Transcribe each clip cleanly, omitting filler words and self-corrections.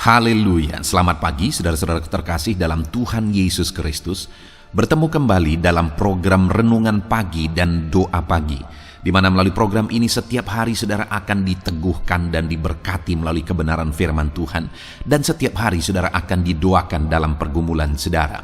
Haleluya, selamat pagi saudara-saudara terkasih dalam Tuhan Yesus Kristus. Bertemu kembali dalam program Renungan Pagi dan Doa Pagi, di mana melalui program ini setiap hari saudara akan diteguhkan dan diberkati melalui kebenaran firman Tuhan. Dan setiap hari saudara akan didoakan dalam pergumulan saudara.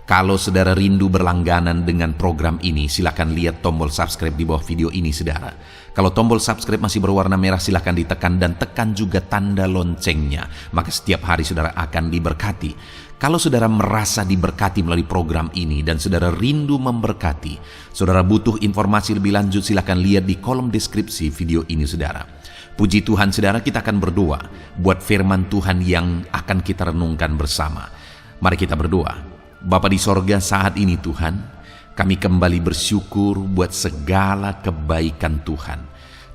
Kalau saudara rindu berlangganan dengan program ini, silakan lihat tombol subscribe di bawah video ini saudara. Kalau tombol subscribe masih berwarna merah, silakan ditekan dan tekan juga tanda loncengnya. Maka setiap hari saudara akan diberkati. Kalau saudara merasa diberkati melalui program ini dan saudara rindu memberkati, saudara butuh informasi lebih lanjut, silakan lihat di kolom deskripsi video ini saudara. Puji Tuhan saudara, kita akan berdoa buat firman Tuhan yang akan kita renungkan bersama. Mari kita berdoa. Bapa di sorga, saat ini Tuhan, kami kembali bersyukur buat segala kebaikan Tuhan.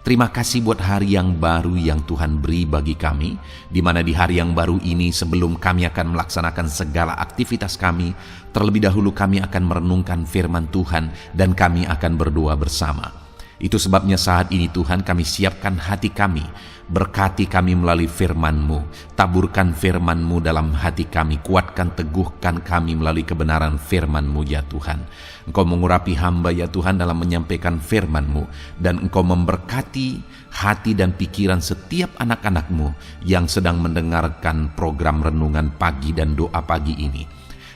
Terima kasih buat hari yang baru yang Tuhan beri bagi kami, di mana di hari yang baru ini sebelum kami akan melaksanakan segala aktivitas kami, terlebih dahulu kami akan merenungkan firman Tuhan dan kami akan berdoa bersama. Itu sebabnya saat ini Tuhan kami siapkan hati kami, berkati kami melalui firman-Mu, taburkan firman-Mu dalam hati kami, kuatkan teguhkan kami melalui kebenaran firman-Mu ya Tuhan. Engkau mengurapi hamba ya Tuhan dalam menyampaikan firman-Mu, dan Engkau memberkati hati dan pikiran setiap anak-anak-Mu yang sedang mendengarkan program Renungan Pagi dan Doa Pagi ini.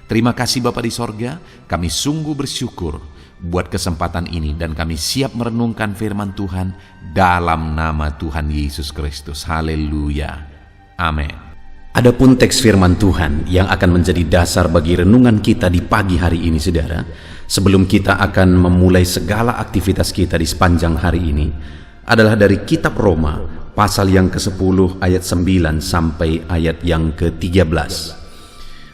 Terima kasih Bapa di sorga, kami sungguh bersyukur buat kesempatan ini dan kami siap merenungkan firman Tuhan dalam nama Tuhan Yesus Kristus. Haleluya. Amin. Adapun teks firman Tuhan yang akan menjadi dasar bagi renungan kita di pagi hari ini saudara, sebelum kita akan memulai segala aktivitas kita di sepanjang hari ini, adalah dari kitab Roma pasal yang ke-10 ayat 9 sampai ayat yang ke-13.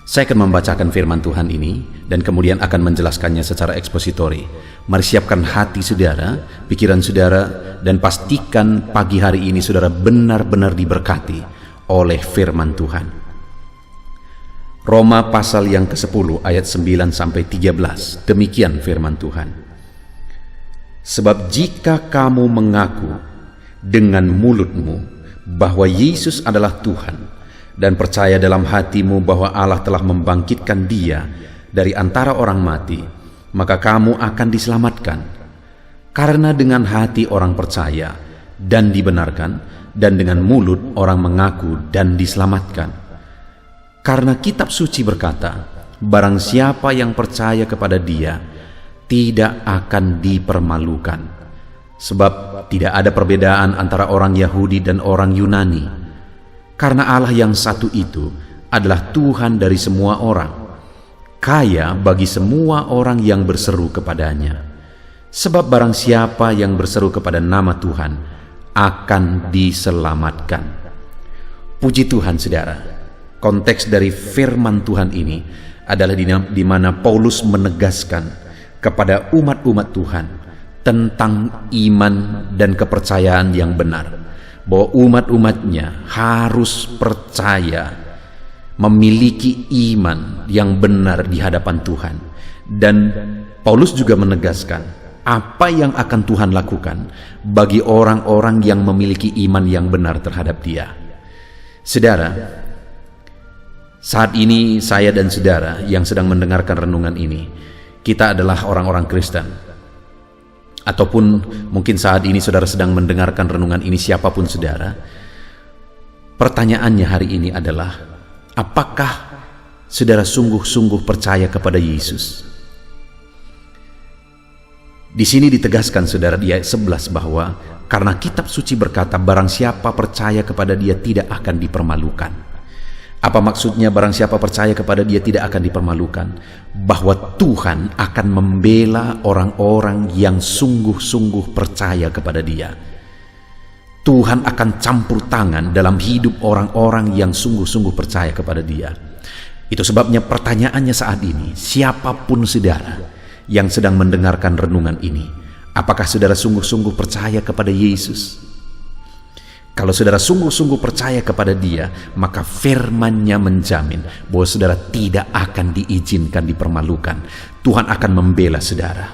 Saya akan membacakan firman Tuhan ini dan kemudian akan menjelaskannya secara ekspositori. Mari siapkan hati saudara, pikiran saudara, dan pastikan pagi hari ini saudara benar-benar diberkati oleh firman Tuhan. Roma pasal yang ke-10 ayat 9 sampai 13. Demikian firman Tuhan. Sebab jika kamu mengaku dengan mulutmu bahwa Yesus adalah Tuhan, dan percaya dalam hatimu bahwa Allah telah membangkitkan Dia dari antara orang mati, maka kamu akan diselamatkan. Karena dengan hati orang percaya dan dibenarkan, dan dengan mulut orang mengaku dan diselamatkan. Karena kitab suci berkata, barang siapa yang percaya kepada Dia tidak akan dipermalukan. Sebab tidak ada perbedaan antara orang Yahudi dan orang Yunani, karena Allah yang satu itu adalah Tuhan dari semua orang, kaya bagi semua orang yang berseru kepadanya. Sebab barang siapa yang berseru kepada nama Tuhan akan diselamatkan. Puji Tuhan saudara, konteks dari firman Tuhan ini adalah di mana Paulus menegaskan kepada umat-umat Tuhan tentang iman dan kepercayaan yang benar, bahwa umat-umatnya harus percaya, memiliki iman yang benar di hadapan Tuhan. Dan Paulus juga menegaskan apa yang akan Tuhan lakukan bagi orang-orang yang memiliki iman yang benar terhadap Dia. Saudara, saat ini saya dan saudara yang sedang mendengarkan renungan ini, kita adalah orang-orang Kristen. Ataupun mungkin saat ini saudara sedang mendengarkan renungan ini, siapapun saudara, pertanyaannya hari ini adalah, apakah saudara sungguh-sungguh percaya kepada Yesus? Di sini ditegaskan saudara di ayat 11 bahwa karena kitab suci berkata, barang siapa percaya kepada Dia tidak akan dipermalukan. Apa maksudnya barang siapa percaya kepada Dia tidak akan dipermalukan? Bahwa Tuhan akan membela orang-orang yang sungguh-sungguh percaya kepada Dia. Tuhan akan campur tangan dalam hidup orang-orang yang sungguh-sungguh percaya kepada Dia. Itu sebabnya pertanyaannya saat ini, siapapun saudara yang sedang mendengarkan renungan ini, apakah saudara sungguh-sungguh percaya kepada Yesus? Kalau saudara sungguh-sungguh percaya kepada Dia, maka firman-Nya menjamin bahwa saudara tidak akan diizinkan dipermalukan. Tuhan akan membela saudara.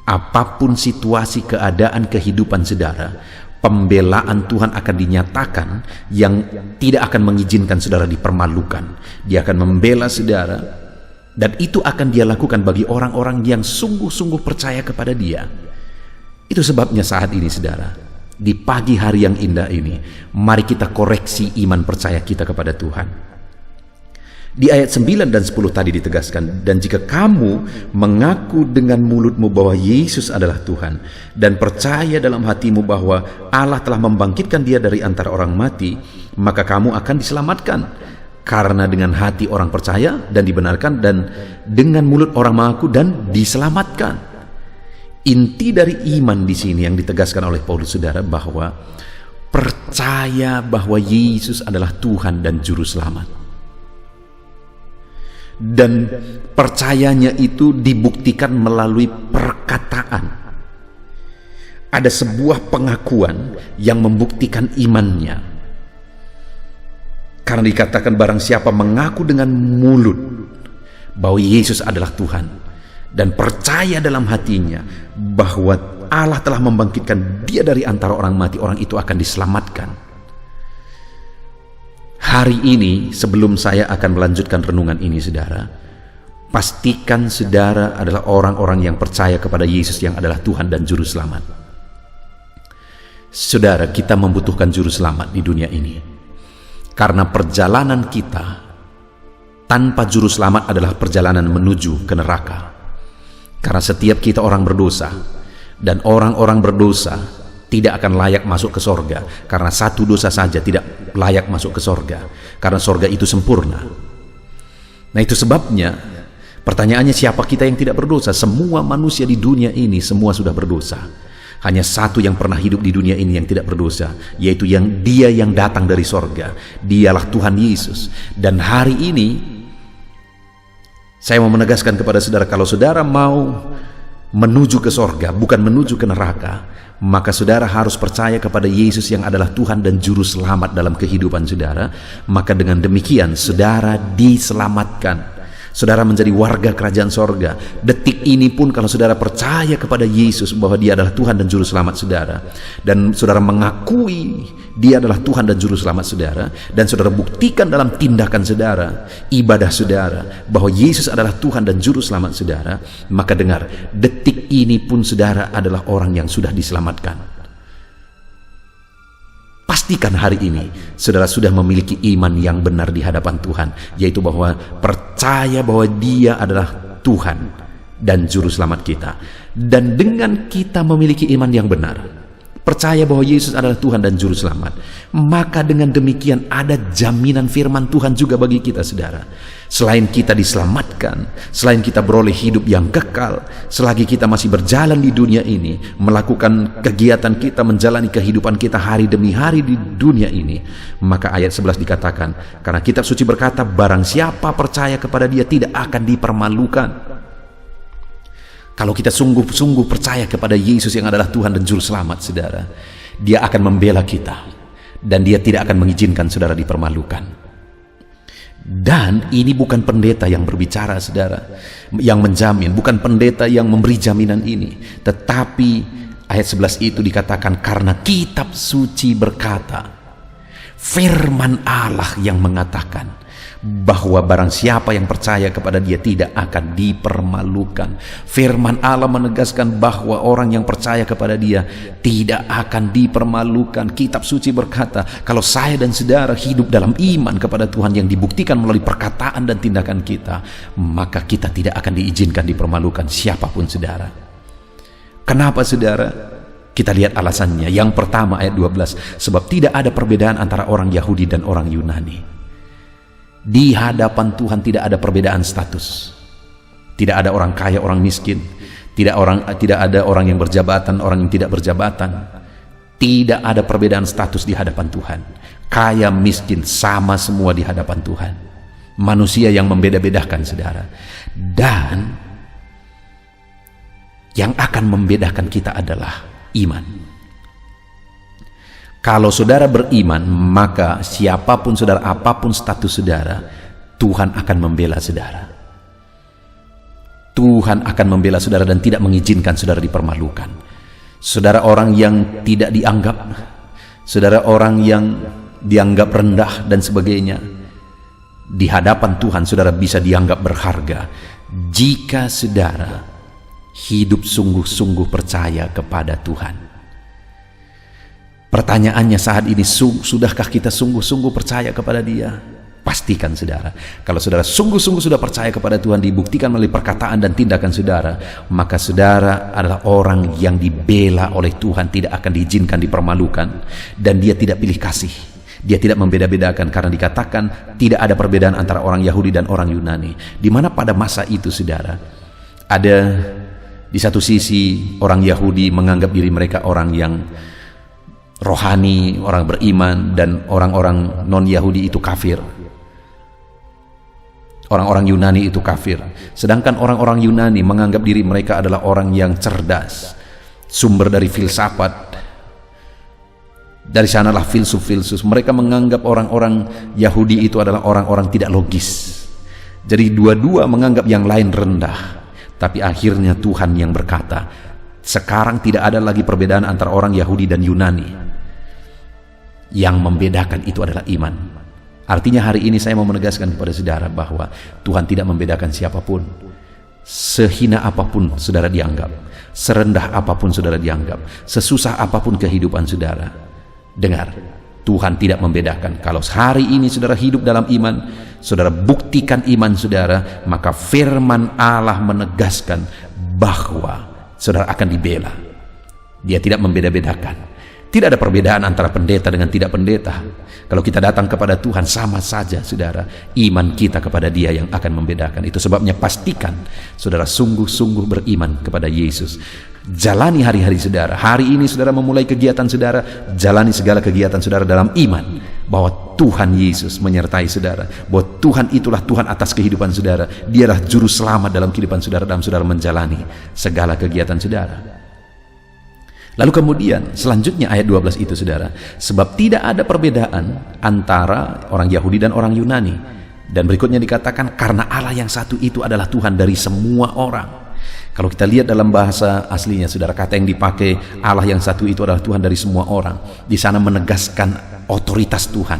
Apapun situasi keadaan kehidupan saudara, Pembelaan Tuhan akan dinyatakan yang tidak akan mengizinkan saudara dipermalukan. Dia akan membela saudara, dan itu akan dia lakukan bagi orang-orang yang sungguh-sungguh percaya kepada dia. Itu sebabnya saat ini saudara, di pagi hari yang indah ini, mari kita koreksi iman percaya kita kepada Tuhan. Di ayat 9 dan 10 tadi ditegaskan, dan jika kamu mengaku dengan mulutmu bahwa Yesus adalah Tuhan, dan percaya dalam hatimu bahwa Allah telah membangkitkan dia dari antara orang mati, maka kamu akan diselamatkan. Karena dengan hati orang percaya dan dibenarkan, dan dengan mulut orang mengaku dan diselamatkan. Inti dari iman di sini yang ditegaskan oleh Paulus saudara, bahwa percaya bahwa Yesus adalah Tuhan dan Juru Selamat. Dan percayanya itu dibuktikan melalui perkataan. Ada sebuah pengakuan yang membuktikan imannya. Karena dikatakan barang siapa mengaku dengan mulut bahwa Yesus adalah Tuhan, dan percaya dalam hatinya bahwa Allah telah membangkitkan dia dari antara orang mati, orang itu akan diselamatkan. Hari ini sebelum saya akan melanjutkan renungan ini saudara, pastikan saudara adalah orang-orang yang percaya kepada Yesus yang adalah Tuhan dan Juru Selamat. Saudara, kita membutuhkan Juru Selamat di dunia ini. Karena perjalanan kita tanpa Juru Selamat adalah perjalanan menuju ke neraka. Karena setiap kita orang berdosa, dan orang-orang berdosa tidak akan layak masuk ke sorga, karena satu dosa saja tidak layak masuk ke sorga, karena sorga itu sempurna. Nah, itu sebabnya pertanyaannya, siapa kita yang tidak berdosa? Semua manusia di dunia ini semua sudah berdosa. Hanya satu yang pernah hidup di dunia ini yang tidak berdosa, yaitu dia yang datang dari sorga. Dialah Tuhan Yesus. Dan hari ini saya mau menegaskan kepada saudara, kalau saudara mau menuju ke sorga, bukan menuju ke neraka, maka saudara harus percaya kepada Yesus yang adalah Tuhan dan Juru Selamat dalam kehidupan saudara. Maka dengan demikian saudara diselamatkan. Saudara menjadi warga kerajaan sorga. Detik ini pun kalau saudara percaya kepada Yesus bahwa dia adalah Tuhan dan Juru Selamat saudara, dan saudara mengakui dia adalah Tuhan dan Juru Selamat saudara, dan saudara buktikan dalam tindakan saudara, ibadah saudara, bahwa Yesus adalah Tuhan dan Juru Selamat saudara, maka dengar, detik ini pun saudara adalah orang yang sudah diselamatkan. Pastikan hari ini saudara sudah memiliki iman yang benar di hadapan Tuhan, yaitu bahwa percaya bahwa dia adalah Tuhan dan Juru Selamat kita. Dan dengan kita memiliki iman yang benar, percaya bahwa Yesus adalah Tuhan dan Juru Selamat, maka dengan demikian ada jaminan firman Tuhan juga bagi kita saudara. Selain kita diselamatkan, selain kita beroleh hidup yang kekal, selagi kita masih berjalan di dunia ini, melakukan kegiatan kita, menjalani kehidupan kita hari demi hari di dunia ini, maka ayat 11 dikatakan, karena kitab suci berkata, barang siapa percaya kepada dia tidak akan dipermalukan. Kalau kita sungguh-sungguh percaya kepada Yesus yang adalah Tuhan dan Juru Selamat saudara, dia akan membela kita, dan dia tidak akan mengizinkan saudara dipermalukan. Dan ini bukan pendeta yang berbicara saudara, yang menjamin, bukan pendeta yang memberi jaminan ini, tetapi ayat 11 itu dikatakan karena kitab suci berkata, firman Allah yang mengatakan bahwa barang siapa yang percaya kepada dia tidak akan dipermalukan. Firman Allah menegaskan bahwa orang yang percaya kepada dia tidak akan dipermalukan. Kitab suci berkata, kalau saya dan saudara hidup dalam iman kepada Tuhan yang dibuktikan melalui perkataan dan tindakan kita, maka kita tidak akan diizinkan dipermalukan siapapun saudara. Kenapa saudara? Kita lihat alasannya. Yang pertama ayat 12, sebab tidak ada perbedaan antara orang Yahudi dan orang Yunani. Di hadapan Tuhan tidak ada perbedaan status. Tidak ada orang kaya, orang miskin. Tidak ada orang yang berjabatan, orang yang tidak berjabatan. Tidak ada perbedaan status di hadapan Tuhan. Kaya, miskin, sama semua di hadapan Tuhan. Manusia yang membeda-bedakan saudara. Dan yang akan membedakan kita adalah iman. Kalau saudara beriman, maka siapapun saudara, apapun status saudara, Tuhan akan membela saudara. Tuhan akan membela saudara dan tidak mengizinkan saudara dipermalukan. Saudara orang yang tidak dianggap, saudara orang yang dianggap rendah dan sebagainya, di hadapan Tuhan saudara bisa dianggap berharga jika saudara hidup sungguh-sungguh percaya kepada Tuhan. Pertanyaannya saat ini, sudahkah kita sungguh-sungguh percaya kepada Dia? Pastikan saudara, kalau saudara sungguh-sungguh sudah percaya kepada Tuhan, dibuktikan melalui perkataan dan tindakan saudara, maka saudara adalah orang yang dibela oleh Tuhan, tidak akan diizinkan dipermalukan, dan Dia tidak pilih kasih. Dia tidak membeda-bedakan, karena dikatakan tidak ada perbedaan antara orang Yahudi dan orang Yunani. Di mana pada masa itu saudara, ada di satu sisi orang Yahudi menganggap diri mereka orang yang rohani, orang beriman, dan orang-orang non-Yahudi itu kafir. Orang-orang Yunani itu kafir. Sedangkan orang-orang Yunani menganggap diri mereka adalah orang yang cerdas, sumber dari filsafat. Dari sanalah filsuf-filsuf. Mereka menganggap orang-orang Yahudi itu adalah orang-orang tidak logis. Jadi dua-dua menganggap yang lain rendah. Tapi akhirnya Tuhan yang berkata, sekarang tidak ada lagi perbedaan antara orang Yahudi dan Yunani. Yang membedakan itu adalah iman. Artinya hari ini saya mau menegaskan kepada saudara bahwa Tuhan tidak membedakan siapapun. Sehina apapun saudara dianggap, serendah apapun saudara dianggap, sesusah apapun kehidupan saudara, dengar, Tuhan tidak membedakan. Kalau hari ini saudara hidup dalam iman, saudara buktikan iman saudara, maka firman Allah menegaskan bahwa saudara akan dibela. Dia tidak membeda-bedakan. Tidak ada perbedaan antara pendeta dengan tidak pendeta. Kalau kita datang kepada Tuhan, sama saja saudara, iman kita kepada Dia yang akan membedakan. Itu sebabnya pastikan saudara sungguh-sungguh beriman kepada Yesus. Jalani hari-hari saudara. Hari ini saudara memulai kegiatan saudara, jalani segala kegiatan saudara dalam iman bahwa Tuhan Yesus menyertai saudara, bahwa Tuhan itulah Tuhan atas kehidupan saudara. Dialah juru selamat dalam kehidupan saudara, dalam saudara menjalani segala kegiatan saudara. Lalu kemudian selanjutnya ayat 12 itu saudara, sebab tidak ada perbedaan antara orang Yahudi dan orang Yunani. Dan berikutnya dikatakan karena Allah yang satu itu adalah Tuhan dari semua orang. Kalau kita lihat dalam bahasa aslinya saudara, kata yang dipakai Allah yang satu itu adalah Tuhan dari semua orang, di sana menegaskan otoritas Tuhan,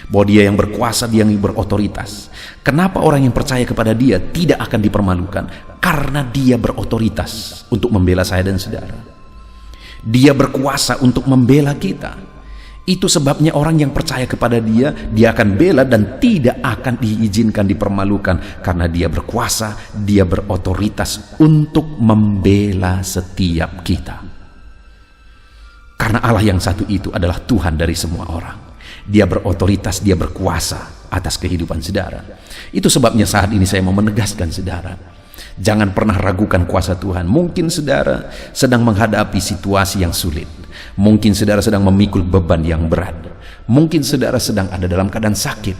bahwa Dia yang berkuasa, Dia yang berotoritas. Kenapa orang yang percaya kepada Dia tidak akan dipermalukan? Karena Dia berotoritas untuk membela saya dan saudara. Dia berkuasa untuk membela kita. Itu sebabnya orang yang percaya kepada Dia, Dia akan bela dan tidak akan diizinkan dipermalukan, karena Dia berkuasa, Dia berotoritas untuk membela setiap kita. Karena Allah yang satu itu adalah Tuhan dari semua orang. Dia berotoritas, Dia berkuasa atas kehidupan saudara. Itu sebabnya saat ini saya mau menegaskan saudara, jangan pernah ragukan kuasa Tuhan. Mungkin saudara sedang menghadapi situasi yang sulit. Mungkin saudara sedang memikul beban yang berat. Mungkin saudara sedang ada dalam keadaan sakit.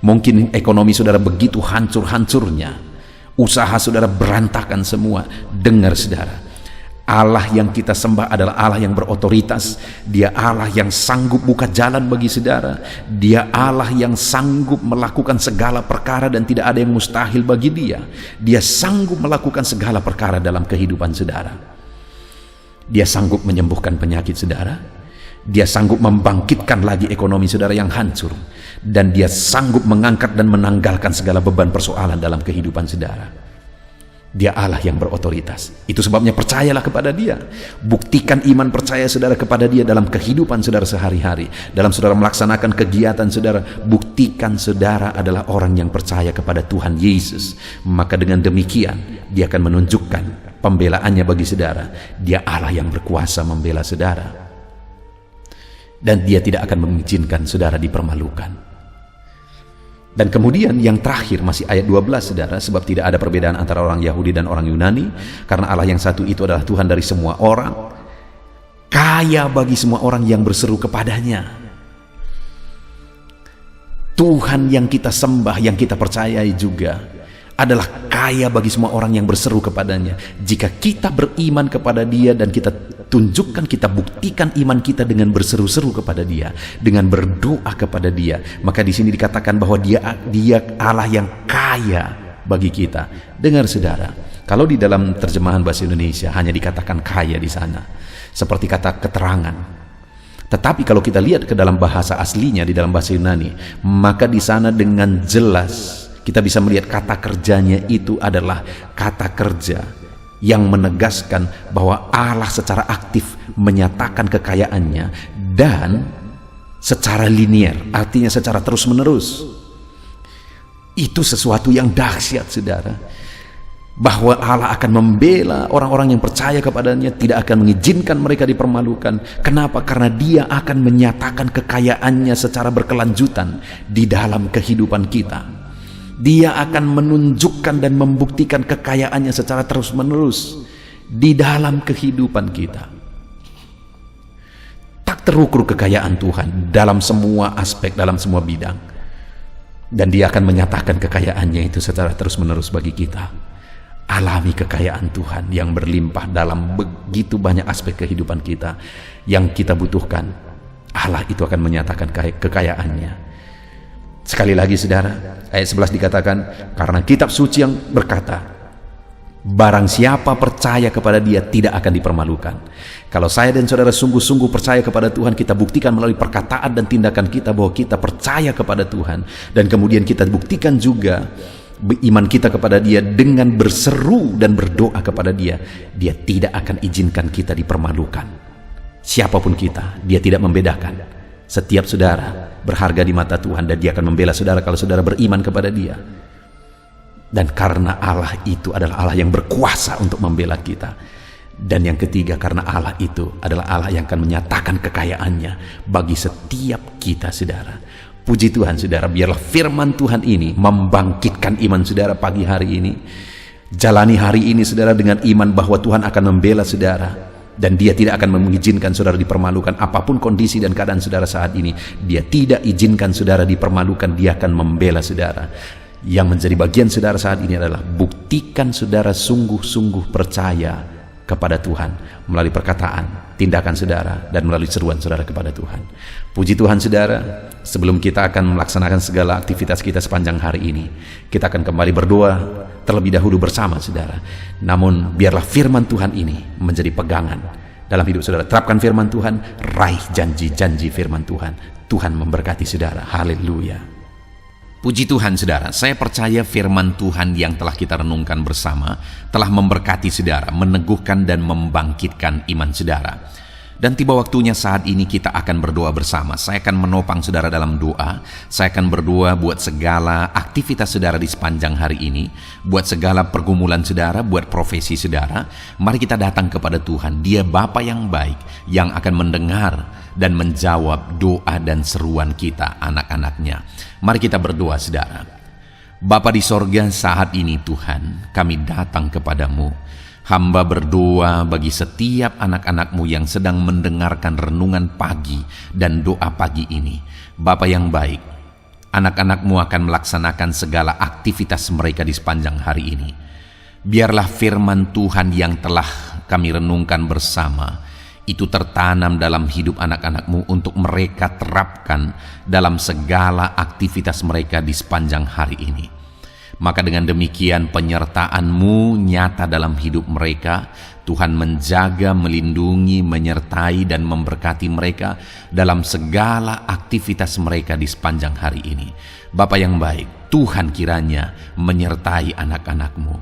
Mungkin ekonomi saudara begitu hancur-hancurnya. Usaha saudara berantakan semua. Dengar saudara, Allah yang kita sembah adalah Allah yang berotoritas. Dia Allah yang sanggup buka jalan bagi saudara. Dia Allah yang sanggup melakukan segala perkara dan tidak ada yang mustahil bagi Dia. Dia sanggup melakukan segala perkara dalam kehidupan saudara. Dia sanggup menyembuhkan penyakit saudara. Dia sanggup membangkitkan lagi ekonomi saudara yang hancur. Dan Dia sanggup mengangkat dan menanggalkan segala beban persoalan dalam kehidupan saudara. Dia Allah yang berotoritas. Itu sebabnya percayalah kepada Dia. Buktikan iman percaya saudara kepada Dia dalam kehidupan saudara sehari-hari. Dalam saudara melaksanakan kegiatan saudara, buktikan saudara adalah orang yang percaya kepada Tuhan Yesus. Maka dengan demikian Dia akan menunjukkan pembelaannya bagi saudara. Dia Allah yang berkuasa membela saudara. Dan Dia tidak akan mengizinkan saudara dipermalukan. Dan kemudian yang terakhir masih ayat 12 saudara, sebab tidak ada perbedaan antara orang Yahudi dan orang Yunani, karena Allah yang satu itu adalah Tuhan dari semua orang, kaya bagi semua orang yang berseru kepadanya. Tuhan yang kita sembah, yang kita percayai juga adalah kaya bagi semua orang yang berseru kepadanya. Jika kita beriman kepada Dia dan kita tunjukkan, kita buktikan iman kita dengan berseru-seru kepada Dia, dengan berdoa kepada Dia, maka di sini dikatakan bahwa Dia Allah yang kaya bagi kita. Dengar saudara, Kalau di dalam terjemahan bahasa Indonesia hanya dikatakan kaya di sana, seperti kata keterangan. Tetapi kalau kita lihat ke dalam bahasa aslinya di dalam bahasa Yunani, maka di sana dengan jelas kita bisa melihat kata kerjanya itu adalah kata kerja yang menegaskan bahwa Allah secara aktif menyatakan kekayaannya dan secara linier, artinya secara terus-menerus. Itu sesuatu yang dahsyat, saudara. Bahwa Allah akan membela orang-orang yang percaya kepadanya, tidak akan mengizinkan mereka dipermalukan. Kenapa? Karena Dia akan menyatakan kekayaannya secara berkelanjutan di dalam kehidupan kita. Dia akan menunjukkan dan membuktikan kekayaannya secara terus-menerus di dalam kehidupan kita. Tak terukur kekayaan Tuhan dalam semua aspek, dalam semua bidang. Dan Dia akan menyatakan kekayaannya itu secara terus-menerus bagi kita. Alami kekayaan Tuhan yang berlimpah dalam begitu banyak aspek kehidupan kita yang kita butuhkan. Allah itu akan menyatakan kekayaannya. Sekali lagi, saudara, ayat 11 dikatakan, karena kitab suci yang berkata, barang siapa percaya kepada Dia tidak akan dipermalukan. Kalau saya dan saudara sungguh-sungguh percaya kepada Tuhan, kita buktikan melalui perkataan dan tindakan kita bahwa kita percaya kepada Tuhan. Dan kemudian kita buktikan juga iman kita kepada Dia dengan berseru dan berdoa kepada Dia. Dia tidak akan izinkan kita dipermalukan. Siapapun kita, Dia tidak membedakan. Setiap saudara berharga di mata Tuhan, dan Dia akan membela saudara kalau saudara beriman kepada Dia. Dan karena Allah itu adalah Allah yang berkuasa untuk membela kita. Dan yang ketiga, karena Allah itu adalah Allah yang akan menyatakan kekayaannya bagi setiap kita, saudara. Puji Tuhan, saudara, biarlah firman Tuhan ini membangkitkan iman saudara pagi hari ini. Jalani hari ini, saudara, dengan iman bahwa Tuhan akan membela saudara. Dan Dia tidak akan mengizinkan saudara dipermalukan. Apapun kondisi dan keadaan saudara saat ini, Dia tidak izinkan saudara dipermalukan. Dia akan membela saudara. Yang menjadi bagian saudara saat ini adalah buktikan saudara sungguh-sungguh percaya kepada Tuhan melalui perkataan, tindakan saudara, dan melalui seruan saudara kepada Tuhan. Puji Tuhan, saudara. Sebelum kita akan melaksanakan segala aktivitas kita sepanjang hari ini, kita akan kembali berdoa terlebih dahulu bersama, saudara. Namun biarlah firman Tuhan ini menjadi pegangan dalam hidup saudara. Terapkan firman Tuhan, raih janji-janji firman Tuhan. Tuhan memberkati saudara. Haleluya. Puji Tuhan, saudara, saya percaya firman Tuhan yang telah kita renungkan bersama telah memberkati saudara, meneguhkan dan membangkitkan iman saudara. Dan tiba waktunya saat ini kita akan berdoa bersama. Saya akan menopang saudara dalam doa. Saya akan berdoa buat segala aktivitas saudara di sepanjang hari ini, buat segala pergumulan saudara, buat profesi saudara. Mari kita datang kepada Tuhan. Dia Bapa yang baik, yang akan mendengar dan menjawab doa dan seruan kita, anak-anaknya. Mari kita berdoa, saudara. Bapa di sorga, saat ini Tuhan, kami datang kepadamu. Hamba berdoa bagi setiap anak-anak-Mu yang sedang mendengarkan renungan pagi dan doa pagi ini. Bapa yang baik, anak-anak-Mu akan melaksanakan segala aktivitas mereka di sepanjang hari ini. Biarlah firman Tuhan yang telah kami renungkan bersama itu tertanam dalam hidup anak-anak-Mu untuk mereka terapkan dalam segala aktivitas mereka di sepanjang hari ini. Maka dengan demikian penyertaan-Mu nyata dalam hidup mereka. Tuhan menjaga, melindungi, menyertai dan memberkati mereka dalam segala aktivitas mereka di sepanjang hari ini. Bapa yang baik, Tuhan kiranya menyertai anak-anak-Mu.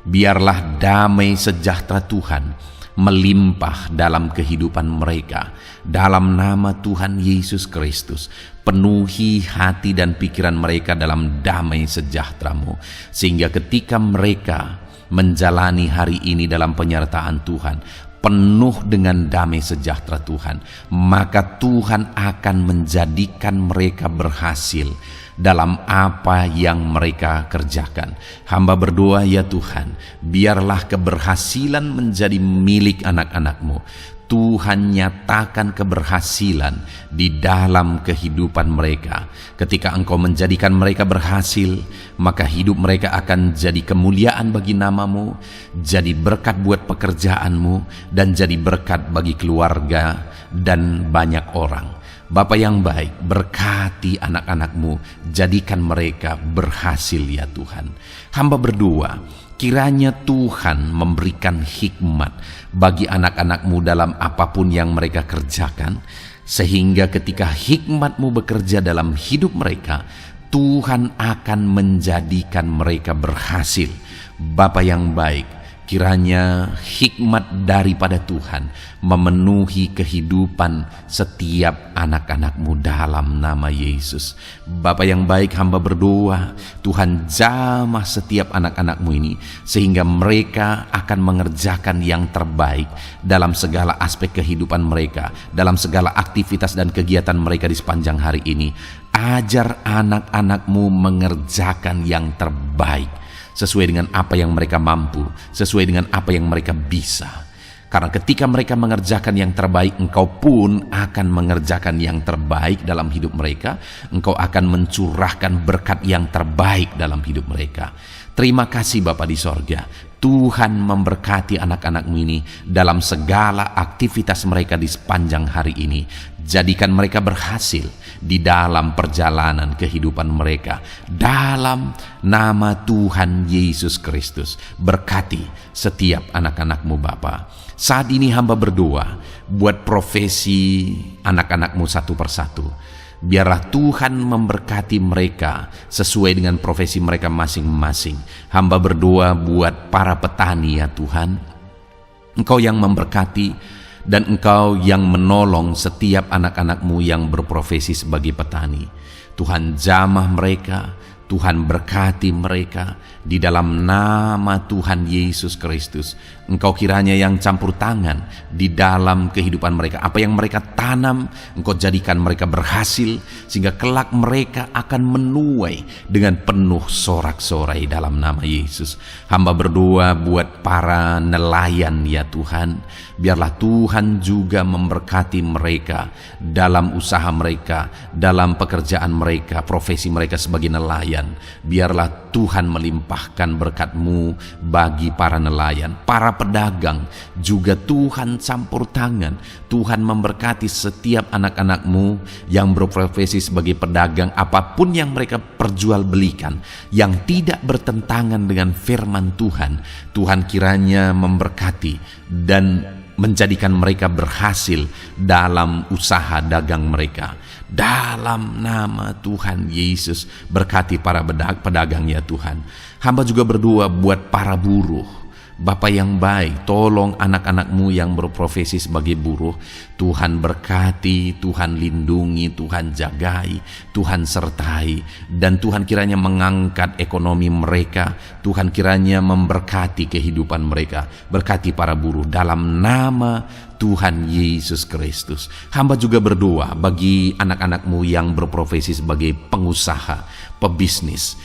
Biarlah damai sejahtera Tuhan melimpah dalam kehidupan mereka. Dalam nama Tuhan Yesus Kristus, penuhi hati dan pikiran mereka dalam damai sejahtera-Mu, sehingga ketika mereka menjalani hari ini dalam penyertaan Tuhan, penuh dengan damai sejahtera Tuhan, maka Tuhan akan menjadikan mereka berhasil dalam apa yang mereka kerjakan. Hamba berdoa, ya Tuhan, biarlah keberhasilan menjadi milik anak-anak-Mu. Tuhan nyatakan keberhasilan di dalam kehidupan mereka. Ketika Engkau menjadikan mereka berhasil, maka hidup mereka akan jadi kemuliaan bagi nama-Mu, jadi berkat buat pekerjaan-Mu, dan jadi berkat bagi keluarga dan banyak orang. Bapa yang baik, berkati anak-anak-Mu, jadikan mereka berhasil ya Tuhan. Hamba berdoa, kiranya Tuhan memberikan hikmat bagi anak-anak-Mu dalam apapun yang mereka kerjakan, sehingga ketika hikmat-Mu bekerja dalam hidup mereka, Tuhan akan menjadikan mereka berhasil. Bapa yang baik, kiranya hikmat daripada Tuhan memenuhi kehidupan setiap anak-anak-Mu dalam nama Yesus. Bapa yang baik, hamba berdoa, Tuhan jamah setiap anak-anak-Mu ini, sehingga mereka akan mengerjakan yang terbaik dalam segala aspek kehidupan mereka, dalam segala aktivitas dan kegiatan mereka di sepanjang hari ini. Ajar anak-anak-Mu mengerjakan yang terbaik, sesuai dengan apa yang mereka mampu, sesuai dengan apa yang mereka bisa. Karena ketika mereka mengerjakan yang terbaik, Engkau pun akan mengerjakan yang terbaik dalam hidup mereka. Engkau akan mencurahkan berkat yang terbaik dalam hidup mereka. Terima kasih Bapa di sorga. Tuhan memberkati anak-anak-Mu ini dalam segala aktivitas mereka di sepanjang hari ini. Jadikan mereka berhasil di dalam perjalanan kehidupan mereka. Dalam nama Tuhan Yesus Kristus, berkati setiap anak-anak-Mu Bapa. Saat ini hamba berdoa buat profesi anak-anak-Mu satu persatu. Biarlah Tuhan memberkati mereka sesuai dengan profesi mereka masing-masing. Hamba berdoa buat para petani ya Tuhan. Engkau yang memberkati dan Engkau yang menolong setiap anak-anak-Mu yang berprofesi sebagai petani. Tuhan jamah mereka, Tuhan berkati mereka di dalam nama Tuhan Yesus Kristus. Engkau kiranya yang campur tangan di dalam kehidupan mereka. Apa yang mereka tanam, Engkau jadikan mereka berhasil, sehingga kelak mereka akan menuai dengan penuh sorak-sorai dalam nama Yesus. Hamba berdoa buat para nelayan ya Tuhan. Biarlah Tuhan juga memberkati mereka dalam usaha mereka, dalam pekerjaan mereka, profesi mereka sebagai nelayan. Biarlah Tuhan melimpahkan berkat-Mu bagi para nelayan, para pedagang juga Tuhan campur tangan. Tuhan memberkati setiap anak-anak-Mu yang berprofesi sebagai pedagang, apapun yang mereka perjualbelikan yang tidak bertentangan dengan firman Tuhan. Tuhan kiranya memberkati dan menjadikan mereka berhasil dalam usaha dagang mereka. Dalam nama Tuhan Yesus, berkati para pedagang ya Tuhan. Hamba juga berdoa buat para buruh. Bapa yang baik, tolong anak-anak-Mu yang berprofesi sebagai buruh. Tuhan berkati, Tuhan lindungi, Tuhan jagai, Tuhan sertai. Dan Tuhan kiranya mengangkat ekonomi mereka. Tuhan kiranya memberkati kehidupan mereka. Berkati para buruh dalam nama Tuhan Yesus Kristus. Hamba juga berdoa bagi anak-anak-Mu yang berprofesi sebagai pengusaha, pebisnis.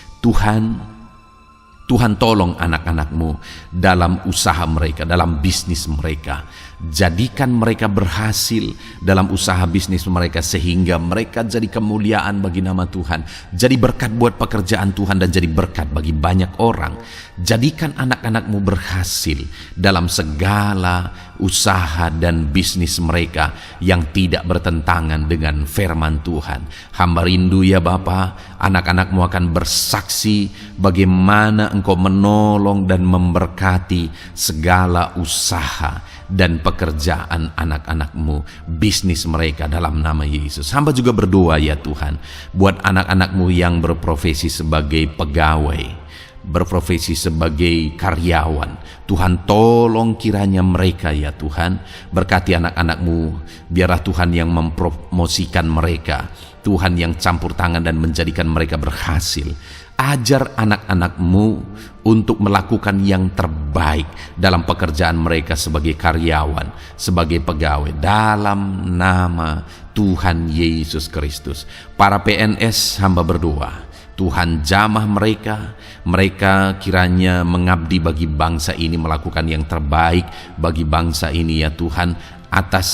Tuhan tolong anak-anak-Mu dalam usaha mereka, dalam bisnis mereka. Jadikan mereka berhasil dalam usaha bisnis mereka, sehingga mereka jadi kemuliaan bagi nama Tuhan. Jadi berkat buat pekerjaan Tuhan dan jadi berkat bagi banyak orang. Jadikan anak-anak-Mu berhasil dalam segala usaha dan bisnis mereka yang tidak bertentangan dengan firman Tuhan. Hamba rindu ya Bapa, anak-anak-Mu akan bersaksi bagaimana Engkau menolong dan memberkati segala usaha dan pekerjaan anak-anak-Mu, bisnis mereka dalam nama Yesus. Hamba juga berdoa ya Tuhan buat anak-anak-Mu yang berprofesi sebagai pegawai, berprofesi sebagai karyawan. Tuhan tolong kiranya mereka ya Tuhan, berkati anak-anak-Mu. Biarlah Tuhan yang mempromosikan mereka, Tuhan yang campur tangan dan menjadikan mereka berhasil. Ajar anak-anak-Mu untuk melakukan yang terbaik dalam pekerjaan mereka sebagai karyawan, sebagai pegawai, dalam nama Tuhan Yesus Kristus. Para PNS, hamba berdoa, Tuhan jamah mereka. Mereka kiranya mengabdi bagi bangsa ini, melakukan yang terbaik bagi bangsa ini ya Tuhan, atas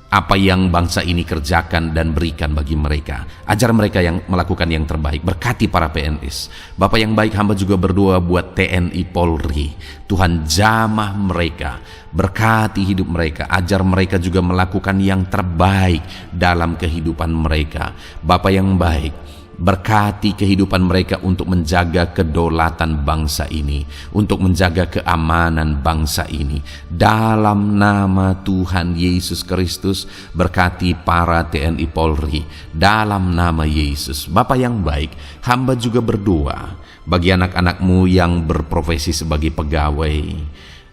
Apa yang bangsa ini kerjakan dan berikan bagi mereka. Ajar mereka yang melakukan yang terbaik. Berkati para PNS. Bapak yang baik, hamba juga berdoa buat TNI Polri. Tuhan jamah mereka, berkati hidup mereka. Ajar mereka juga melakukan yang terbaik dalam kehidupan mereka. Bapak yang baik, berkati kehidupan mereka untuk menjaga kedaulatan bangsa ini, untuk menjaga keamanan bangsa ini. Dalam nama Tuhan Yesus Kristus, berkati para TNI Polri. Dalam nama Yesus. Bapa yang baik, hamba juga berdoa bagi anak-anak-Mu yang berprofesi sebagai pegawai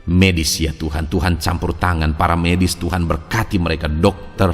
medis ya Tuhan. Tuhan campur tangan para medis, Tuhan berkati mereka, dokter,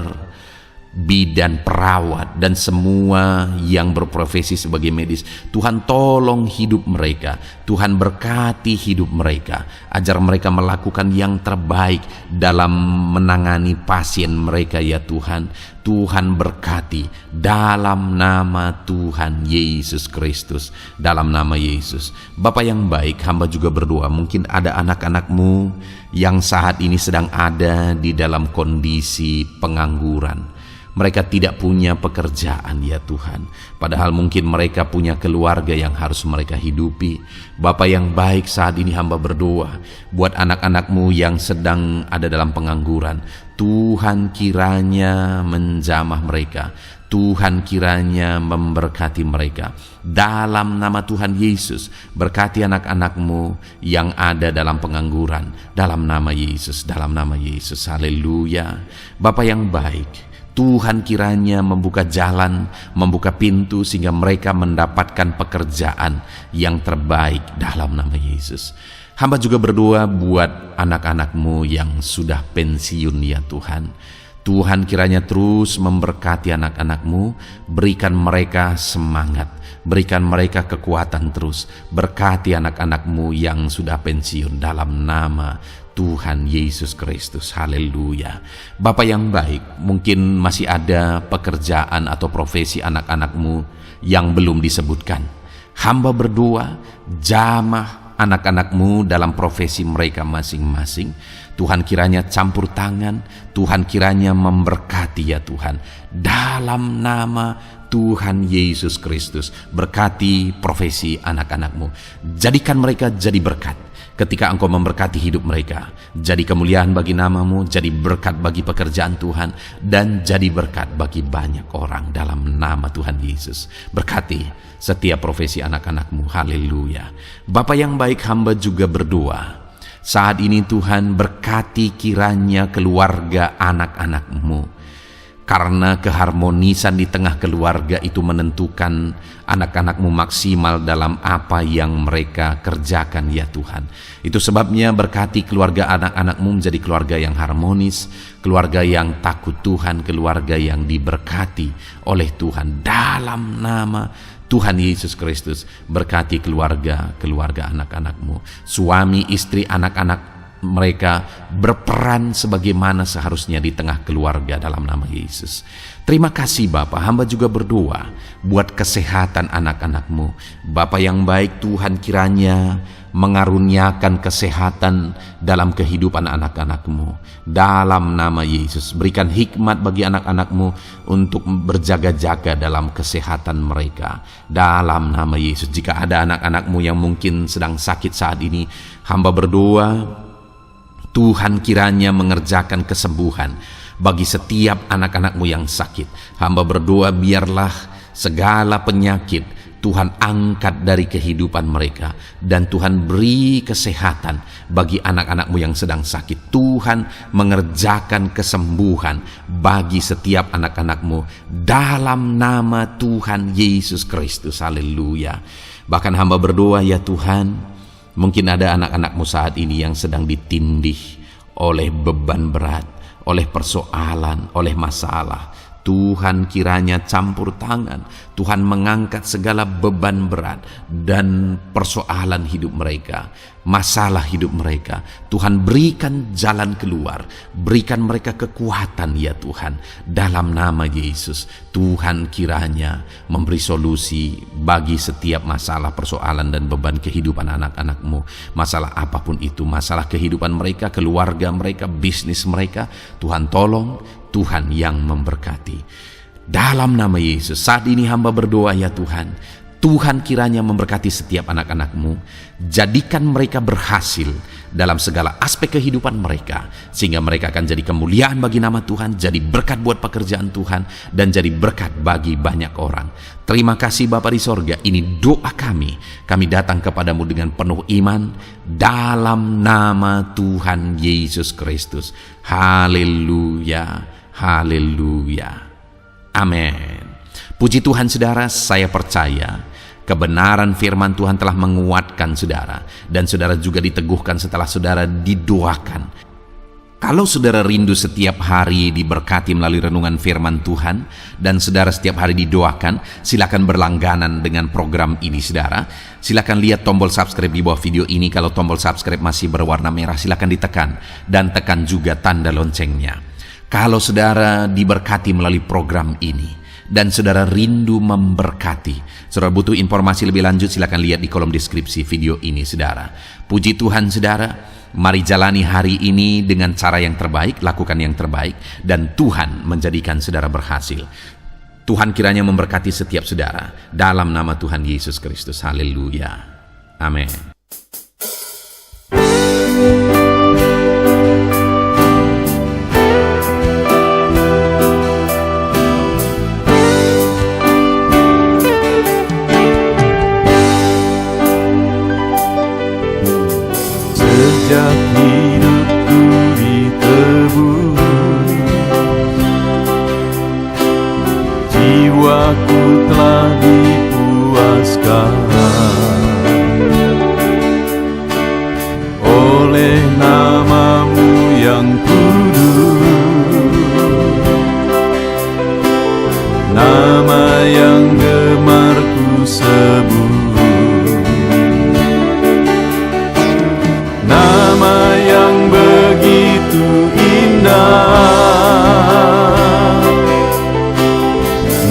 bidan, perawat, dan semua yang berprofesi sebagai medis. Tuhan tolong hidup mereka, Tuhan berkati hidup mereka. Ajar mereka melakukan yang terbaik dalam menangani pasien mereka ya Tuhan. Tuhan berkati dalam nama Tuhan Yesus Kristus. Dalam nama Yesus. Bapa yang baik, hamba juga berdoa, mungkin ada anak-anak-Mu yang saat ini sedang ada di dalam kondisi pengangguran. Mereka tidak punya pekerjaan ya Tuhan. Padahal mungkin mereka punya keluarga yang harus mereka hidupi. Bapa yang baik, saat ini hamba berdoa buat anak-anak-Mu yang sedang ada dalam pengangguran. Tuhan kiranya menjamah mereka. Tuhan kiranya memberkati mereka. Dalam nama Tuhan Yesus, berkati anak-anak-Mu yang ada dalam pengangguran. Dalam nama Yesus, dalam nama Yesus. Haleluya. Bapa yang baik, Tuhan kiranya membuka jalan, membuka pintu sehingga mereka mendapatkan pekerjaan yang terbaik dalam nama Yesus. Hamba juga berdoa buat anak-anak-Mu yang sudah pensiun ya Tuhan. Tuhan kiranya terus memberkati anak-anak-Mu, berikan mereka semangat, berikan mereka kekuatan terus. Berkati anak-anak-Mu yang sudah pensiun dalam nama Tuhan Yesus Kristus. Haleluya. Bapak yang baik, mungkin masih ada pekerjaan atau profesi anak-anak-Mu yang belum disebutkan. Hamba berdoa, jamah anak-anak-Mu dalam profesi mereka masing-masing. Tuhan kiranya campur tangan, Tuhan kiranya memberkati ya Tuhan. Dalam nama Tuhan Yesus Kristus, berkati profesi anak-anak-Mu. Jadikan mereka jadi berkat. Ketika Engkau memberkati hidup mereka, jadi kemuliaan bagi nama-Mu, jadi berkat bagi pekerjaan Tuhan, dan jadi berkat bagi banyak orang dalam nama Tuhan Yesus. Berkati setiap profesi anak-anak-Mu. Haleluya. Bapa yang baik, hamba juga berdoa saat ini Tuhan, berkati kiranya keluarga anak-anak-Mu. Karena keharmonisan di tengah keluarga itu menentukan anak-anak-Mu maksimal dalam apa yang mereka kerjakan ya Tuhan. Itu sebabnya berkati keluarga anak-anak-Mu menjadi keluarga yang harmonis, keluarga yang takut Tuhan, keluarga yang diberkati oleh Tuhan. Dalam nama Tuhan Yesus Kristus, berkati keluarga anak-anak-Mu. Suami, istri, anak-anak mereka berperan sebagaimana seharusnya di tengah keluarga dalam nama Yesus. Terima kasih Bapa, hamba juga berdoa buat kesehatan anak-anak-Mu. Bapa yang baik, Tuhan kiranya mengaruniakan kesehatan dalam kehidupan anak-anak-Mu. Dalam nama Yesus, berikan hikmat bagi anak-anak-Mu untuk berjaga-jaga dalam kesehatan mereka. Dalam nama Yesus, jika ada anak-anak-Mu yang mungkin sedang sakit saat ini, hamba berdoa Tuhan kiranya mengerjakan kesembuhan bagi setiap anak-anak-Mu yang sakit. Hamba berdoa biarlah segala penyakit Tuhan angkat dari kehidupan mereka, dan Tuhan beri kesehatan bagi anak-anak-Mu yang sedang sakit. Tuhan mengerjakan kesembuhan bagi setiap anak-anak-Mu dalam nama Tuhan Yesus Kristus. Haleluya. Bahkan hamba berdoa ya Tuhan, mungkin ada anak-anak-Mu saat ini yang sedang ditindih oleh beban berat, oleh persoalan, oleh masalah. Tuhan kiranya campur tangan, Tuhan mengangkat segala beban berat dan persoalan hidup mereka, masalah hidup mereka. Tuhan berikan jalan keluar, berikan mereka kekuatan ya Tuhan. Dalam nama Yesus, Tuhan kiranya memberi solusi bagi setiap masalah, persoalan dan beban kehidupan anak-anak-Mu. Masalah apapun itu, masalah kehidupan mereka, keluarga mereka, bisnis mereka, Tuhan tolong, Tuhan yang memberkati. Dalam nama Yesus, saat ini hamba berdoa ya Tuhan, Tuhan kiranya memberkati setiap anak-anak-Mu, jadikan mereka berhasil dalam segala aspek kehidupan mereka, sehingga mereka akan jadi kemuliaan bagi nama Tuhan, jadi berkat buat pekerjaan Tuhan, dan jadi berkat bagi banyak orang. Terima kasih Bapa di sorga, ini doa kami datang kepadamu dengan penuh iman, dalam nama Tuhan Yesus Kristus. Haleluya, haleluya. Amin. Puji Tuhan saudara, saya percaya kebenaran firman Tuhan telah menguatkan saudara, dan saudara juga diteguhkan setelah saudara didoakan. Kalau saudara rindu setiap hari diberkati melalui renungan firman Tuhan, dan saudara setiap hari didoakan, silakan berlangganan dengan program ini saudara. Silakan lihat tombol subscribe di bawah video ini. Kalau tombol subscribe masih berwarna merah, silakan ditekan, dan tekan juga tanda loncengnya. Kalau saudara diberkati melalui program ini dan saudara rindu memberkati, saudara butuh informasi lebih lanjut, silakan lihat di kolom deskripsi video ini saudara. Puji Tuhan saudara, mari jalani hari ini dengan cara yang terbaik, lakukan yang terbaik, dan Tuhan menjadikan saudara berhasil. Tuhan kiranya memberkati setiap saudara dalam nama Tuhan Yesus Kristus. Haleluya. Amin. Sejak hidupku ditebus, jiwaku telah dipuaskan oleh nama-Mu yang kudus, nama yang gemar ku sebut. Nama yang begitu indah,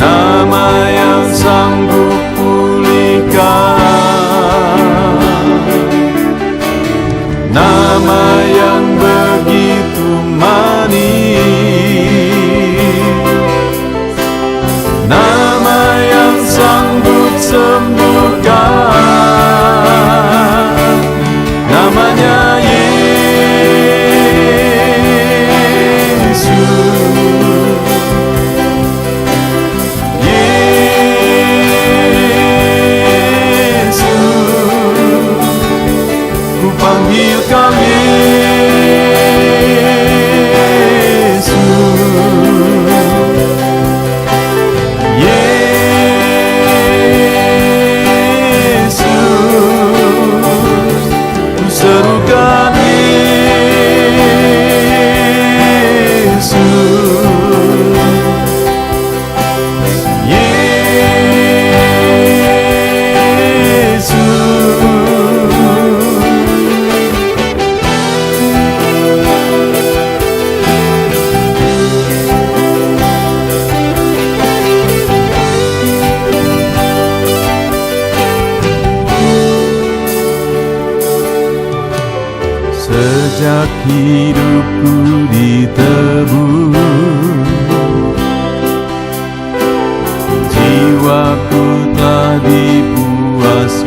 nama yang sanggup pulihkan, nama yang begitu manis, nama yang sanggup sembuhkan. Namanya Yesus, Yesus, ku panggil Kau Yesus, serukan Yesus, Yesus. Sejak hidupku ditebus, jiwaku telah dipuaskan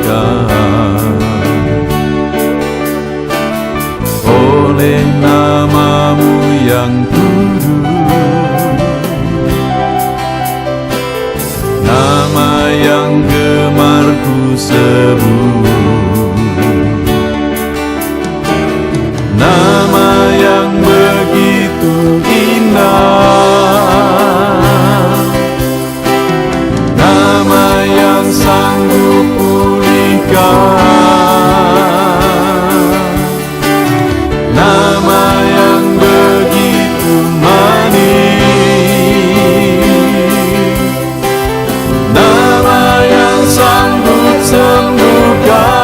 oleh nama-Mu yang kudus, nama yang gemar ku sebut. Nama yang begitu indah, nama yang sanggup pulihkan, nama yang begitu manis, nama yang sanggup sembuhkan.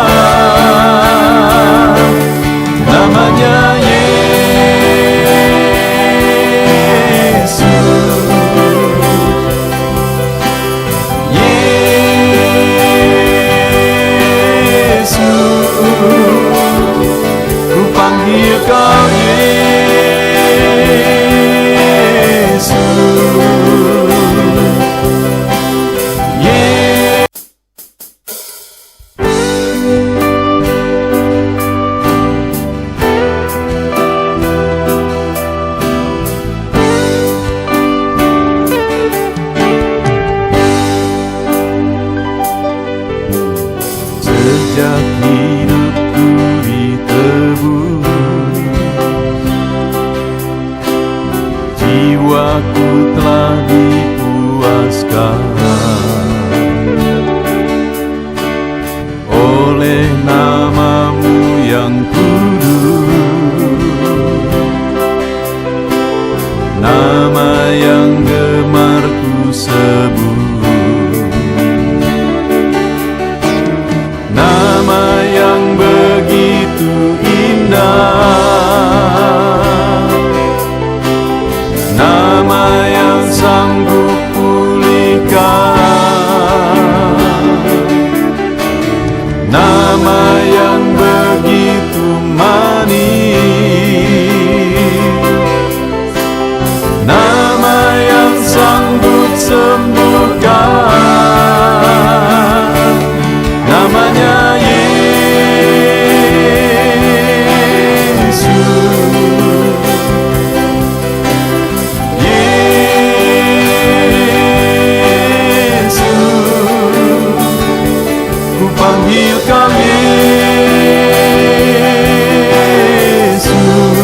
panggil kau Yesus.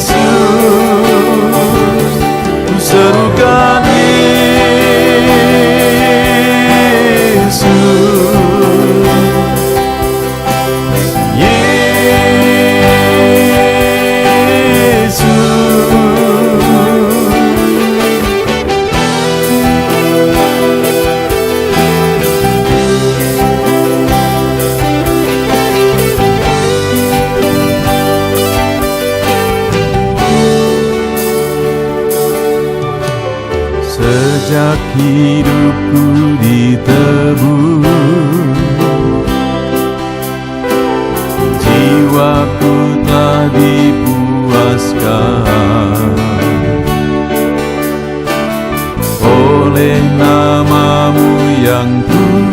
Yesus, ku serukan Yesus. Sejak hidupku ditebus, jiwaku telah dipuaskan oleh nama-Mu yang kudus.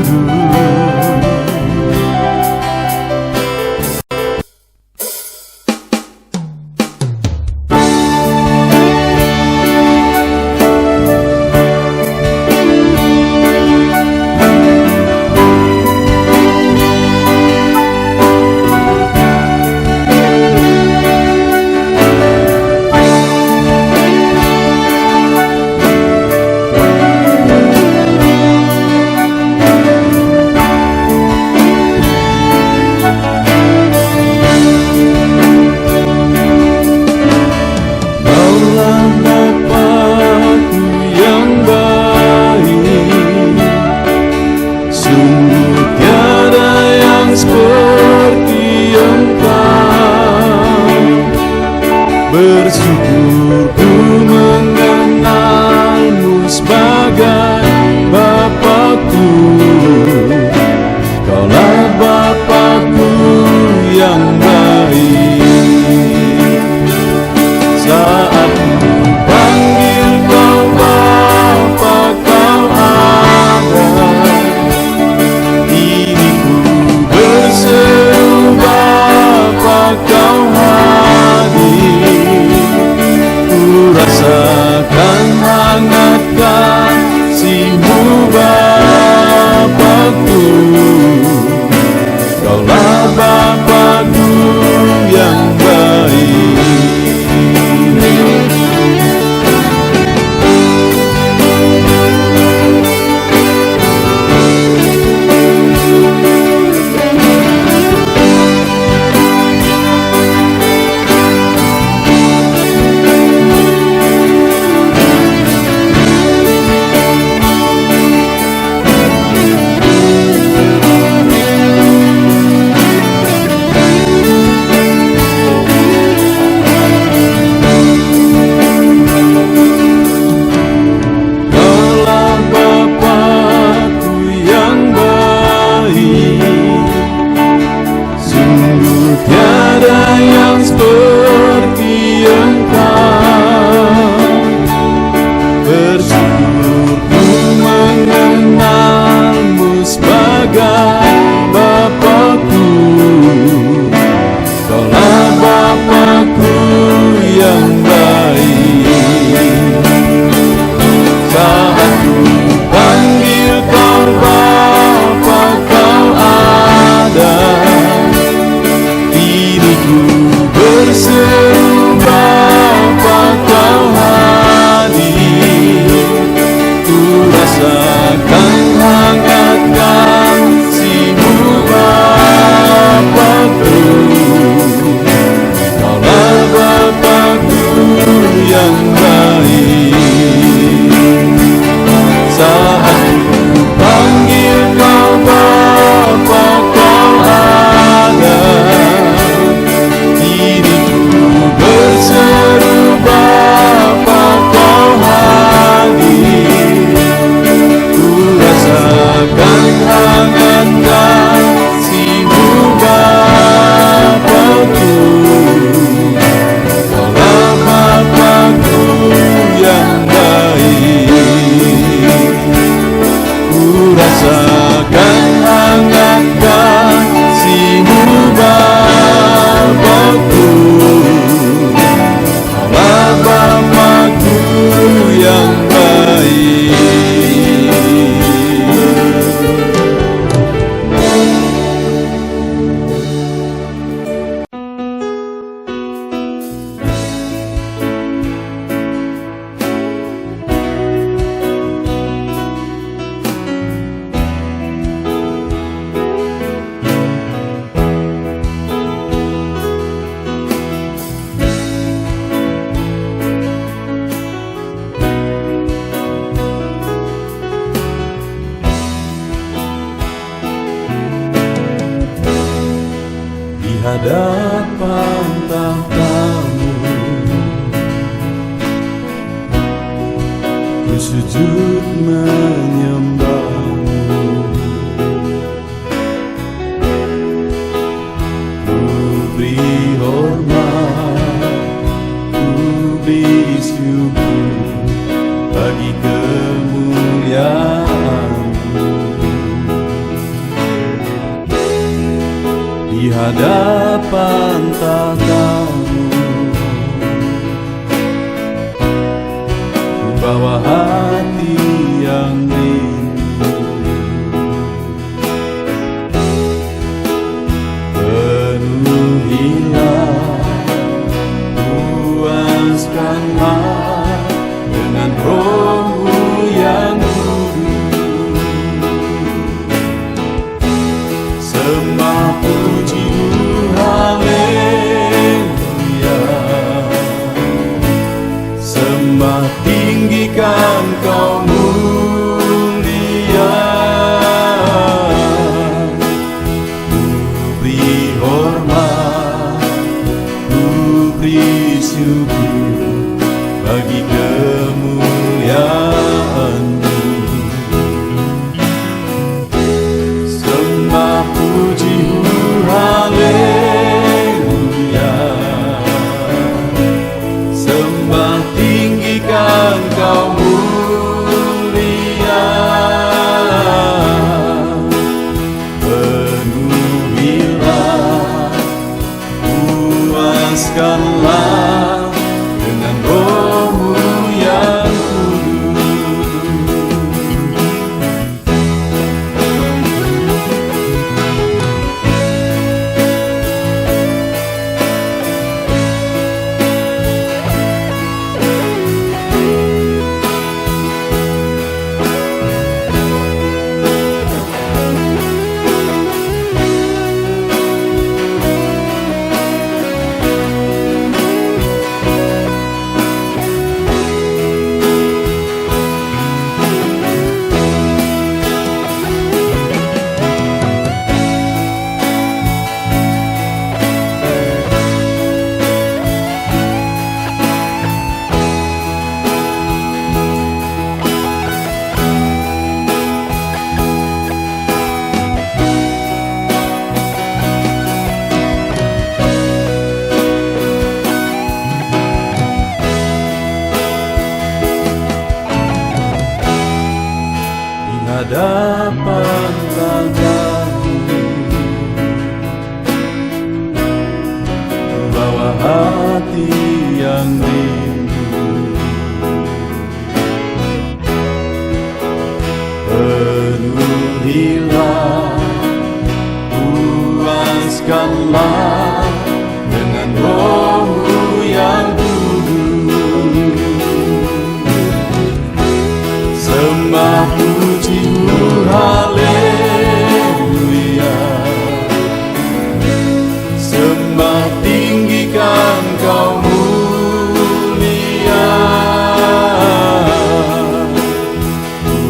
Bersyukur ku mengenal-Mu sebagai Bapakku. Kaulah Bapakku yang baik. Saat ku panggil Kau Bapa, Kau ada. Ini ku berseru Bapa, Kau hadir. Rasakan hangat kasih-Mu Bapakku. Kaulah Bapakku yang baik. Berseru Bapa, Kau hadir. hadapan tahta-Mu, ku sujud menyembah-Mu. Ku beri hormat, ku beri syukur bagi kemuliaan-Mu. Di hadapan tahta-Mu, ku bawa hati yang rindu. Penuhilah, puaskanlah dengan Roh-Mu yang kudus. Sembah puji-Mu, haleluya. Sembah tinggikan Kau mulia. Ku beri hormat, ku beri syukur bagi kemuliaan-Mu. Sembah puji-Mu, haleluya. Sembah tinggikan Kau mulia. Penuhilah, puaskanlah dengan Roh-Mu yang hadapan tahta-Mu, bawa hati yang rindu. Penuhilah, puaskanlah dengan Roh-Mu yang kudus. Sembah puji-Mu, haleluya. Sembah tinggikan Kau mulia. Ku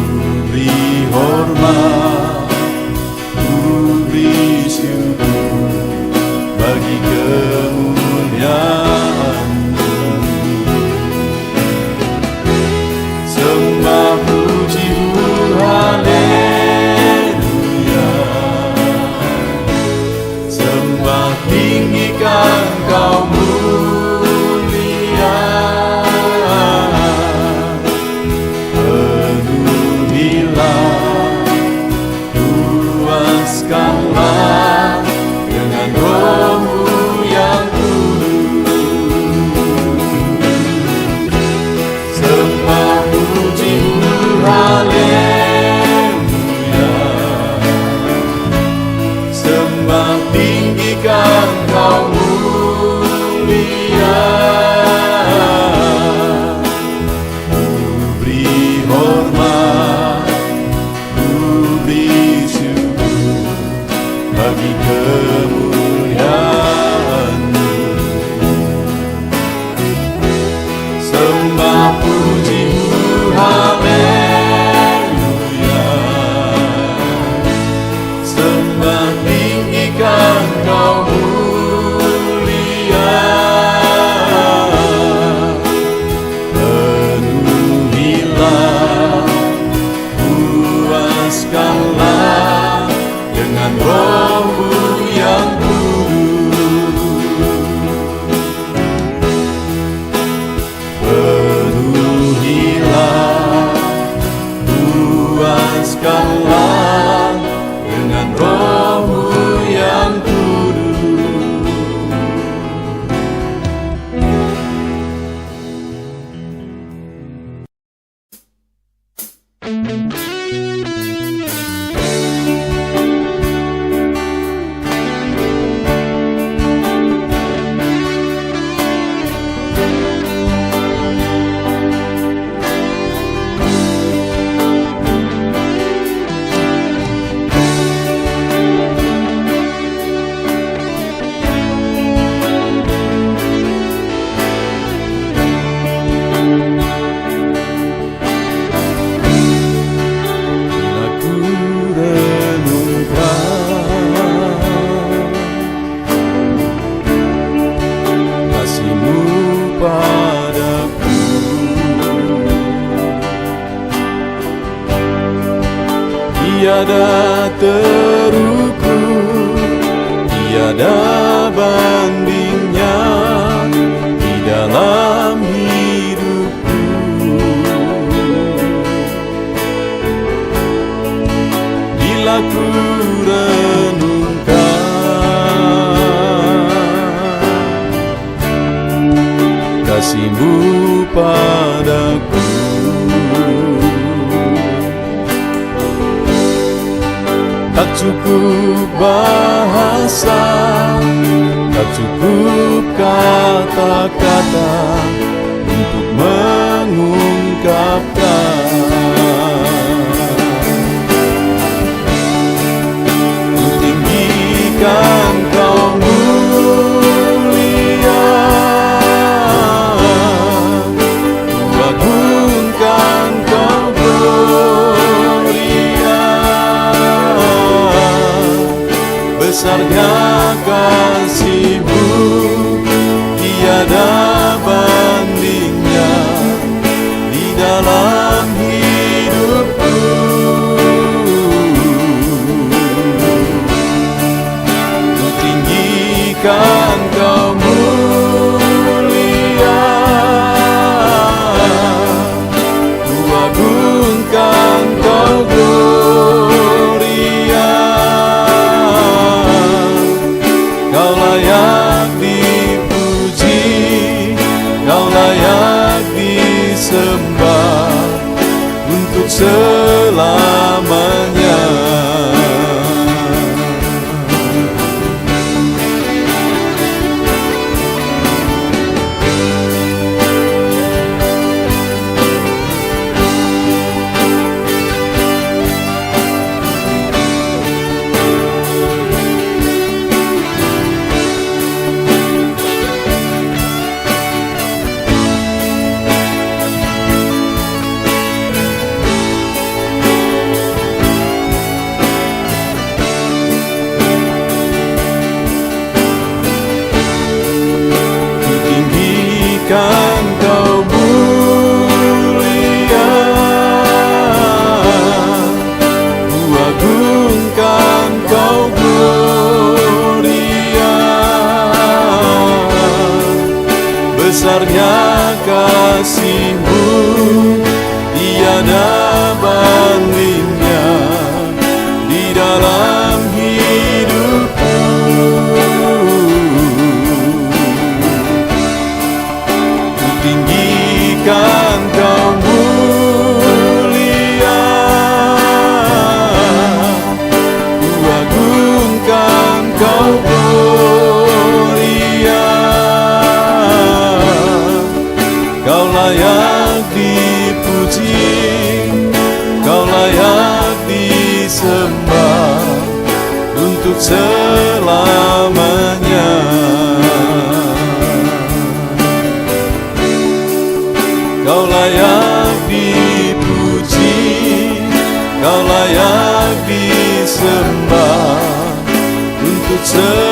beri hormat, ku beri syukur Tiada terukur, tiada bandingnya di dalam hidupku. Bila ku renungkan kasih-Mu padaku, tak cukup bahasa, tak cukup kata-kata untuk mengungkapkan. Ku tinggikan Kau mulia, ku agungkan Kau gloria. Besarnya kasih-Mu, tiada bandingnya di dalam hidupku. Ku tinggikan Kau mulia, ku agungkan Kau gloria. Kau layak dipuji, Kau layak disembah untuk selamanya. Kan Kau mulia, ku agungkan Kau gloria. Besarnya kasih-Mu, tiada bandingnya di dalam hidupku. Tinggikan Kau mulia, ku agungkan Kau gloria. Kau layak dipuji, Kau layak disembah untuk selamanya. Kau layak dipuji, Kau layak disembah untuk selamanya.